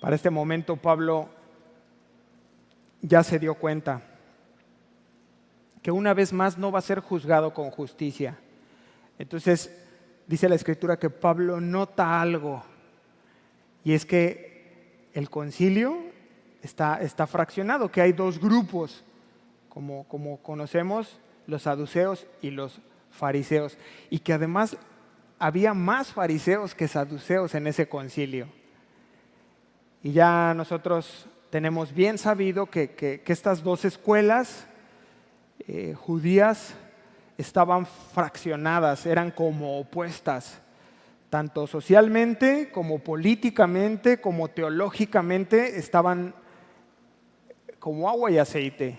Para este momento Pablo ya se dio cuenta que una vez más no va a ser juzgado con justicia. Entonces dice la Escritura que Pablo nota algo, y es que el concilio está fraccionado, que hay dos grupos, como conocemos, los saduceos y los fariseos, y que además había más fariseos que saduceos en ese concilio. Y ya nosotros tenemos bien sabido que estas dos escuelas judías estaban fraccionadas, eran como opuestas, tanto socialmente como políticamente, como teológicamente, estaban como agua y aceite.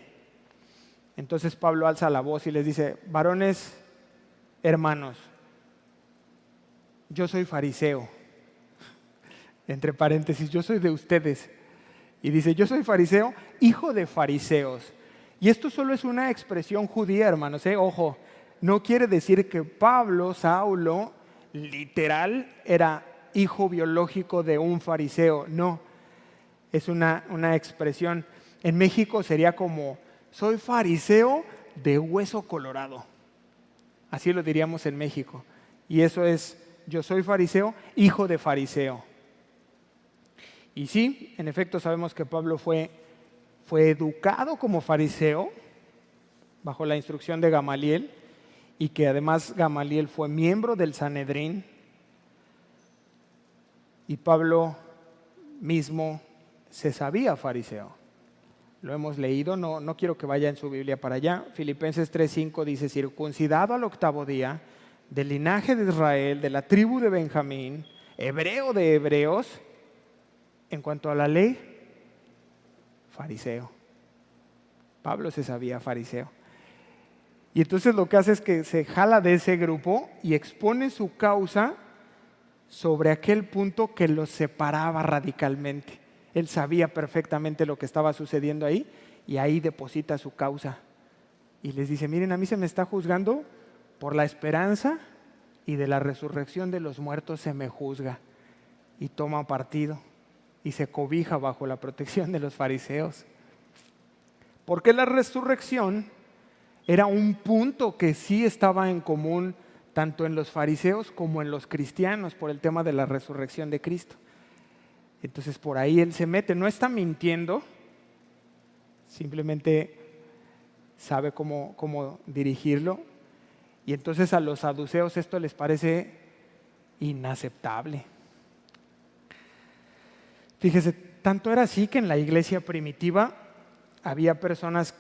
Entonces Pablo alza la voz y les dice, varones hermanos, yo soy fariseo, entre paréntesis, yo soy de ustedes. Y dice, yo soy fariseo, hijo de fariseos. Y esto solo es una expresión judía, hermanos, Ojo, no quiere decir que Pablo, Saulo, literal, era hijo biológico de un fariseo. No, es una expresión. En México sería como, soy fariseo de hueso colorado. Así lo diríamos en México. Y eso es, yo soy fariseo, hijo de fariseo. Y sí, en efecto sabemos que Pablo fue educado como fariseo bajo la instrucción de Gamaliel, y que además Gamaliel fue miembro del Sanedrín, y Pablo mismo se sabía fariseo. Lo hemos leído, no quiero que vaya en su Biblia para allá. Filipenses 3:5 dice, circuncidado al 8º día, del linaje de Israel, de la tribu de Benjamín, hebreo de hebreos, en cuanto a la ley, fariseo. Pablo se sabía fariseo. Y entonces lo que hace es que se jala de ese grupo y expone su causa sobre aquel punto que los separaba radicalmente. Él sabía perfectamente lo que estaba sucediendo ahí, y ahí deposita su causa. Y les dice, miren, a mí se me está juzgando por la esperanza, y de la resurrección de los muertos se me juzga. Y toma partido y se cobija bajo la protección de los fariseos. Porque la resurrección era un punto que sí estaba en común tanto en los fariseos como en los cristianos, por el tema de la resurrección de Cristo. Entonces por ahí él se mete, no está mintiendo, simplemente sabe cómo dirigirlo. Y entonces a los saduceos esto les parece inaceptable. Fíjese, tanto era así que en la iglesia primitiva había personas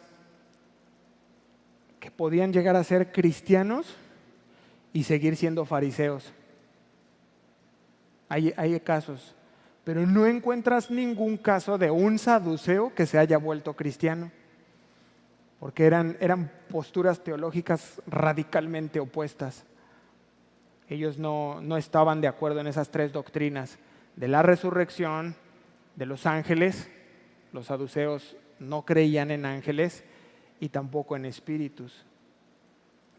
que podían llegar a ser cristianos y seguir siendo fariseos. Hay casos, pero no encuentras ningún caso de un saduceo que se haya vuelto cristiano, porque eran posturas teológicas radicalmente opuestas. Ellos no estaban de acuerdo en esas tres doctrinas de la resurrección, de los ángeles. Los saduceos no creían en ángeles y tampoco en espíritus.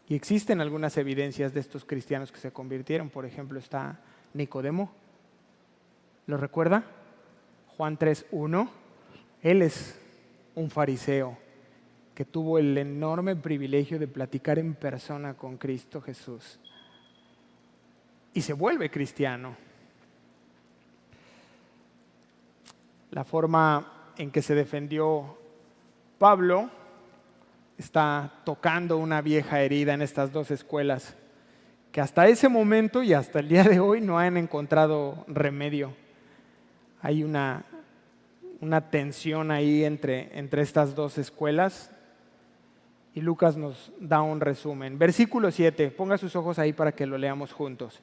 Y existen algunas evidencias de estos cristianos que se convirtieron. Por ejemplo, está Nicodemo. ¿Lo recuerda? Juan 3:1. Él es un fariseo que tuvo el enorme privilegio de platicar en persona con Cristo Jesús. Y se vuelve cristiano. La forma en que se defendió Pablo está tocando una vieja herida en estas dos escuelas, que hasta ese momento y hasta el día de hoy no han encontrado remedio. Hay una una tensión ahí entre estas dos escuelas. Y Lucas nos da un resumen. Versículo 7, ponga sus ojos ahí para que lo leamos juntos.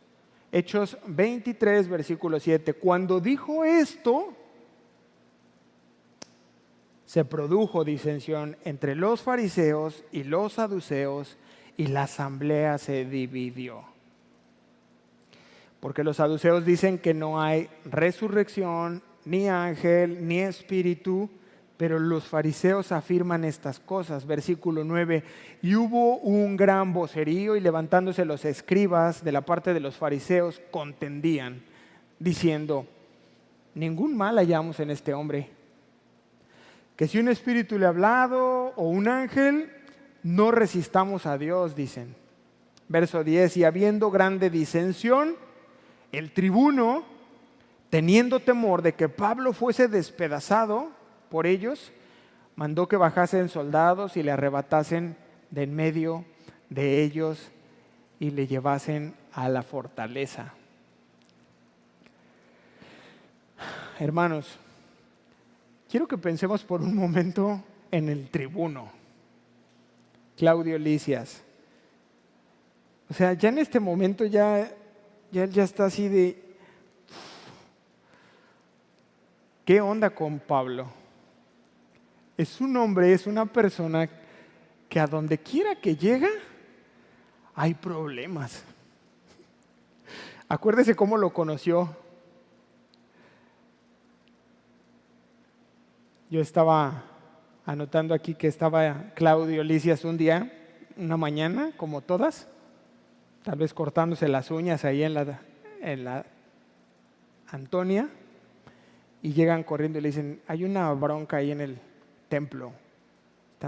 Hechos 23, versículo 7. Cuando dijo esto, se produjo disensión entre los fariseos y los saduceos, y la asamblea se dividió. Porque los saduceos dicen que no hay resurrección, ni ángel, ni espíritu, pero los fariseos afirman estas cosas. Versículo 9, y hubo un gran vocerío, y levantándose los escribas de la parte de los fariseos contendían, diciendo: ningún mal hallamos en este hombre. Que si un espíritu le ha hablado o un ángel, no resistamos a Dios, dicen. Verso 10, y habiendo grande disensión, el tribuno, teniendo temor de que Pablo fuese despedazado por ellos, mandó que bajasen soldados y le arrebatasen de en medio de ellos y le llevasen a la fortaleza. Hermanos, quiero que pensemos por un momento en el tribuno, Claudio Lisias. O sea, ya en este momento ya está así de, ¿qué onda con Pablo? Es un hombre, es una persona que a donde quiera que llega hay problemas. Acuérdese cómo lo conoció. Yo estaba anotando aquí que estaba Claudio Lisias un día, una mañana, como todas, tal vez cortándose las uñas ahí en la Antonia, y llegan corriendo y le dicen: hay una bronca ahí en el templo.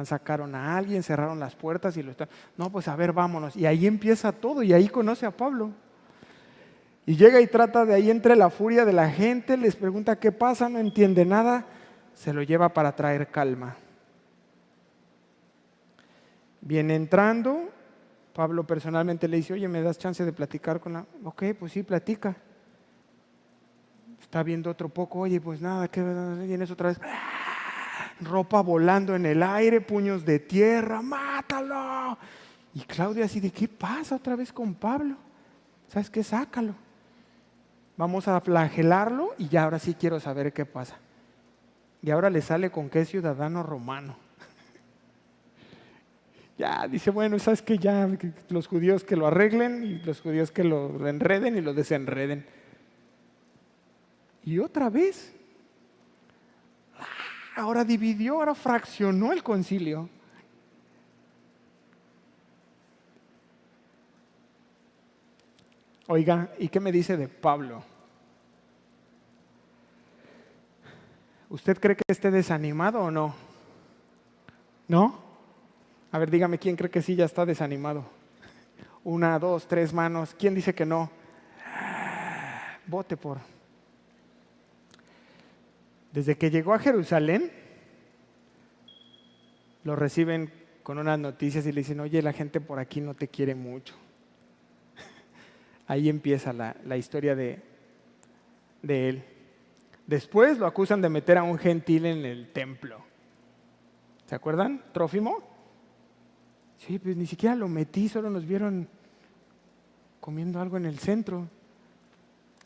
Sacaron a alguien, cerraron las puertas y no, pues a ver, vámonos. Y ahí empieza todo, y ahí conoce a Pablo. Y llega y trata de ahí entre la furia de la gente, les pregunta qué pasa, no entiende nada, se lo lleva para traer calma. Viene entrando, Pablo personalmente le dice: oye, ¿me das chance de platicar con la...? Ok, pues sí, platica. Está viendo otro poco, oye, pues nada, ¿qué vienes otra vez? Ropa volando en el aire, puños de tierra, ¡mátalo! Y Claudia así de, ¿qué pasa otra vez con Pablo? ¿Sabes qué? Sácalo. Vamos a flagelarlo y ya ahora sí quiero saber qué pasa. Y ahora le sale con que es ciudadano romano. Ya dice, bueno, ¿sabes qué? Ya los judíos que lo arreglen y los judíos que lo enreden y lo desenreden. Y otra vez, ahora dividió, ahora fraccionó el concilio. Oiga, ¿y qué me dice de Pablo? ¿Usted cree que esté desanimado o no? ¿No? A ver, dígame, ¿quién cree que sí ya está desanimado? 1, 2, 3 manos. ¿Quién dice que no? Vote por. Desde que llegó a Jerusalén, lo reciben con unas noticias y le dicen: oye, la gente por aquí no te quiere mucho. Ahí empieza la historia de él. Después lo acusan de meter a un gentil en el templo. ¿Se acuerdan? Trófimo. Sí, pues ni siquiera lo metí, solo nos vieron comiendo algo en el centro.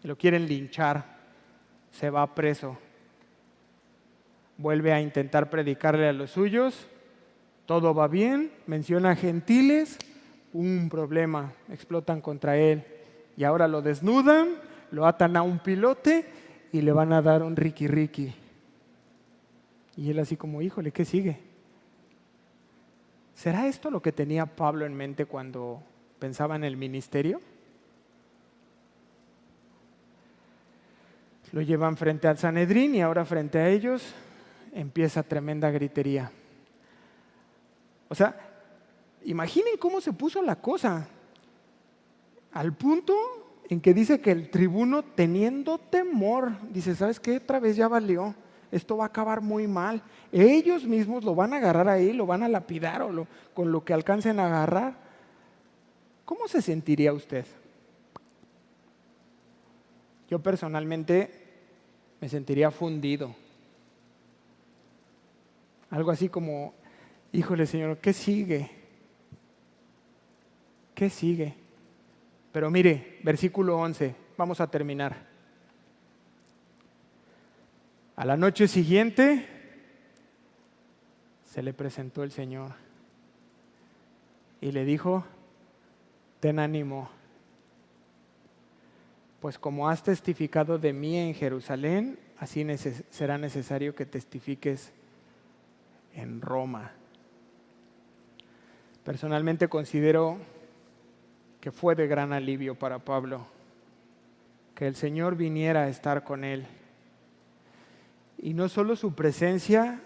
Lo quieren linchar, se va preso. Vuelve a intentar predicarle a los suyos, todo va bien, menciona gentiles, un problema, explotan contra él. Y ahora lo desnudan, lo atan a un pilote y le van a dar un riqui. Y él así como, híjole, ¿qué sigue? ¿Será esto lo que tenía Pablo en mente cuando pensaba en el ministerio? Lo llevan frente al Sanedrín y ahora frente a ellos empieza tremenda gritería. O sea, imaginen cómo se puso la cosa, al punto en que dice que el tribuno, teniendo temor, dice: ¿sabes qué? Otra vez ya valió, esto va a acabar muy mal. Ellos mismos lo van a agarrar ahí, lo van a lapidar con lo que alcancen a agarrar. ¿Cómo se sentiría usted? Yo personalmente me sentiría fundido. Algo así como, híjole Señor, ¿qué sigue? ¿Qué sigue? Pero mire, versículo 11, vamos a terminar. A la noche siguiente se le presentó el Señor y le dijo, ten ánimo, pues como has testificado de mí en Jerusalén, así será necesario que testifiques en Roma. Personalmente considero que fue de gran alivio para Pablo que el Señor viniera a estar con él. Y no solo su presencia,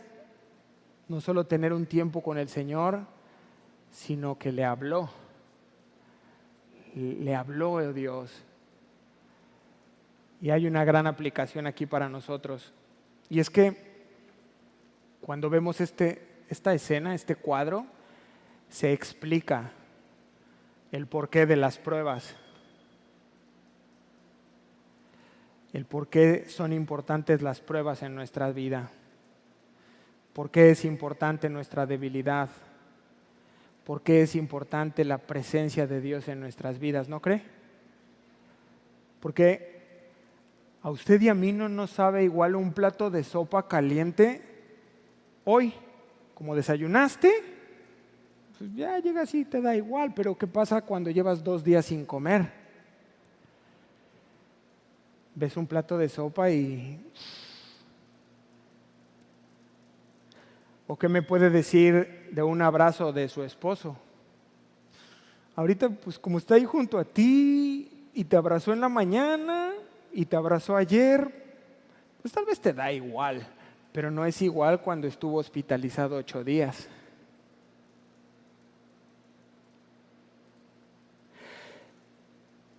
no solo tener un tiempo con el Señor, sino que le habló Dios. Y hay una gran aplicación aquí para nosotros. Y es que cuando vemos esta escena, este cuadro, se explica el porqué de las pruebas, el por qué son importantes las pruebas en nuestra vida, por qué es importante nuestra debilidad, por qué es importante la presencia de Dios en nuestras vidas, ¿no cree? Porque a usted y a mí no nos sabe igual un plato de sopa caliente hoy, como desayunaste, pues ya llega así, te da igual, pero ¿qué pasa cuando llevas 2 días sin comer? Ves un plato de sopa y... ¿O qué me puede decir de un abrazo de su esposo? Ahorita, pues como está ahí junto a ti y te abrazó en la mañana y te abrazó ayer, pues tal vez te da igual, pero no es igual cuando estuvo hospitalizado 8 días.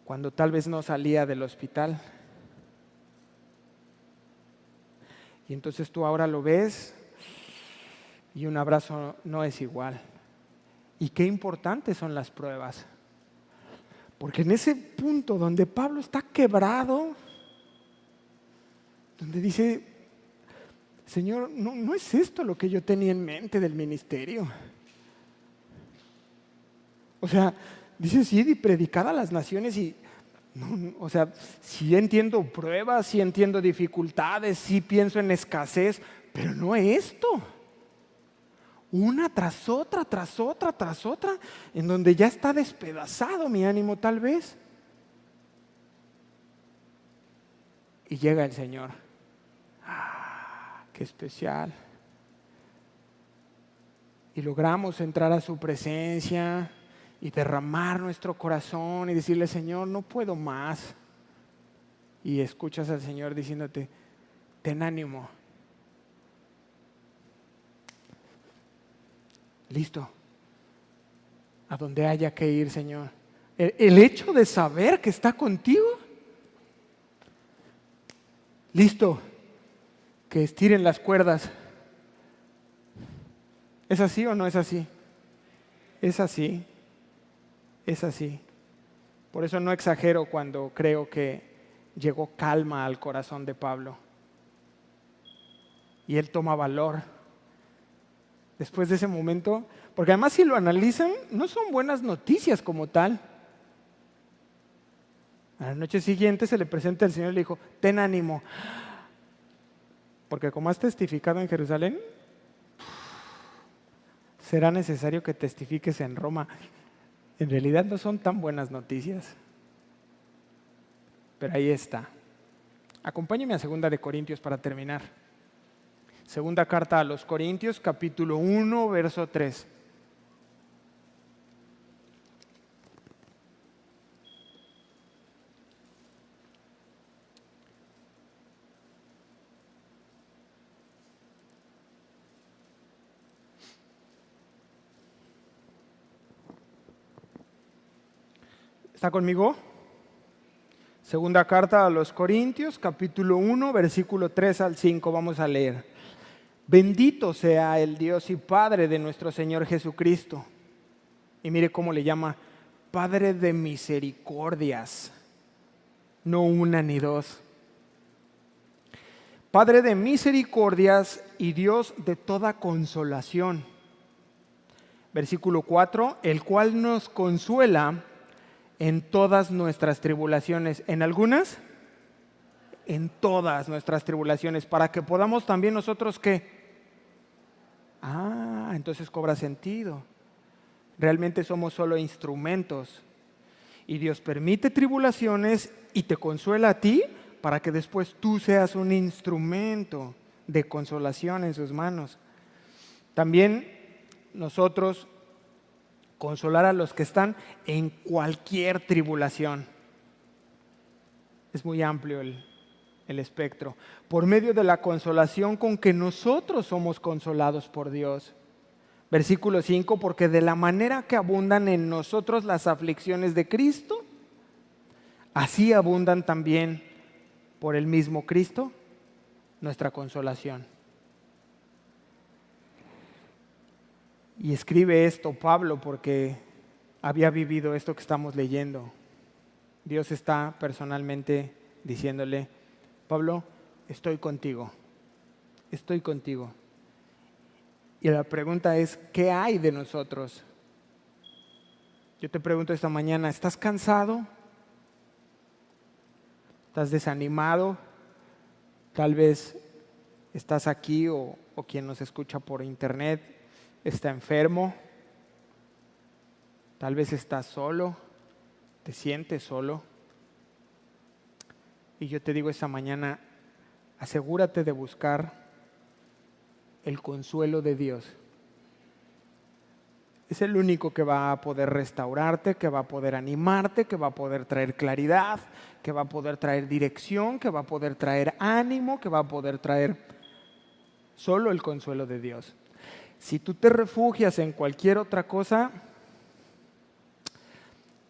Cuando tal vez no salía del hospital. Y entonces tú ahora lo ves y un abrazo no es igual. Y qué importantes son las pruebas. Porque en ese punto donde Pablo está quebrado, donde dice, Señor, no es esto lo que yo tenía en mente del ministerio. O sea, dice, sí, y predicar a las naciones y, o sea, sí entiendo pruebas, sí entiendo dificultades, sí pienso en escasez, pero no esto. Una tras otra, tras otra, tras otra, en donde ya está despedazado mi ánimo tal vez. Y llega el Señor. ¡Ah, qué especial! Y logramos entrar a su presencia y derramar nuestro corazón y decirle, Señor, no puedo más. Y escuchas al Señor diciéndote, ten ánimo. Listo. A donde haya que ir, Señor. El hecho de saber que está contigo. Listo. Que estiren las cuerdas. ¿Es así o no es así? Es así. Es así. Por eso no exagero cuando creo que llegó calma al corazón de Pablo. Y él toma valor. Después de ese momento, porque además si lo analizan, no son buenas noticias como tal. A la noche siguiente se le presenta el Señor y le dijo, ten ánimo, porque como has testificado en Jerusalén, será necesario que testifiques en Roma. En realidad no son tan buenas noticias, pero ahí está. Acompáñeme a 2 de Corintios para terminar. Segunda carta a los Corintios, capítulo 1, verso 3. ¿Está conmigo? Segunda carta a los Corintios, capítulo 1, versículo 3 al 5. Vamos a leer. Bendito sea el Dios y Padre de nuestro Señor Jesucristo. Y mire cómo le llama, Padre de misericordias, no una ni dos. Padre de misericordias y Dios de toda consolación. Versículo 4, el cual nos consuela en todas nuestras tribulaciones. ¿En algunas? En todas nuestras tribulaciones, para que podamos también nosotros, ¿qué? Entonces cobra sentido. Realmente somos solo instrumentos. Y Dios permite tribulaciones y te consuela a ti para que después tú seas un instrumento de consolación en sus manos. También nosotros consolar a los que están en cualquier tribulación. Es muy amplio el espectro. Por medio de la consolación con que nosotros somos consolados por Dios. Versículo 5, porque de la manera que abundan en nosotros las aflicciones de Cristo, así abundan también por el mismo Cristo nuestra consolación. Y escribe esto Pablo porque había vivido esto que estamos leyendo. Dios está personalmente diciéndole: Pablo, estoy contigo, estoy contigo. Y la pregunta es, ¿qué hay de nosotros? Yo te pregunto esta mañana, ¿estás cansado? ¿Estás desanimado? Tal vez estás aquí o quien nos escucha por internet está enfermo. Tal vez estás solo, te sientes solo. Y yo te digo esta mañana, asegúrate de buscar el consuelo de Dios. Es el único que va a poder restaurarte, que va a poder animarte, que va a poder traer claridad, que va a poder traer dirección, que va a poder traer ánimo, que va a poder traer solo el consuelo de Dios. Si tú te refugias en cualquier otra cosa,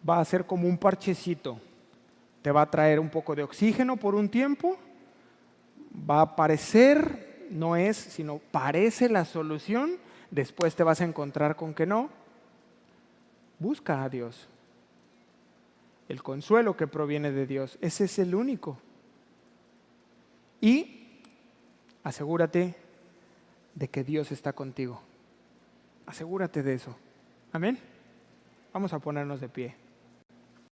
va a ser como un parchecito. Te va a traer un poco de oxígeno por un tiempo, va a parecer, no es, sino parece la solución. Después te vas a encontrar con que no. Busca a Dios. El consuelo que proviene de Dios, ese es el único. Y asegúrate de que Dios está contigo. Asegúrate de eso. Amén. Vamos a ponernos de pie.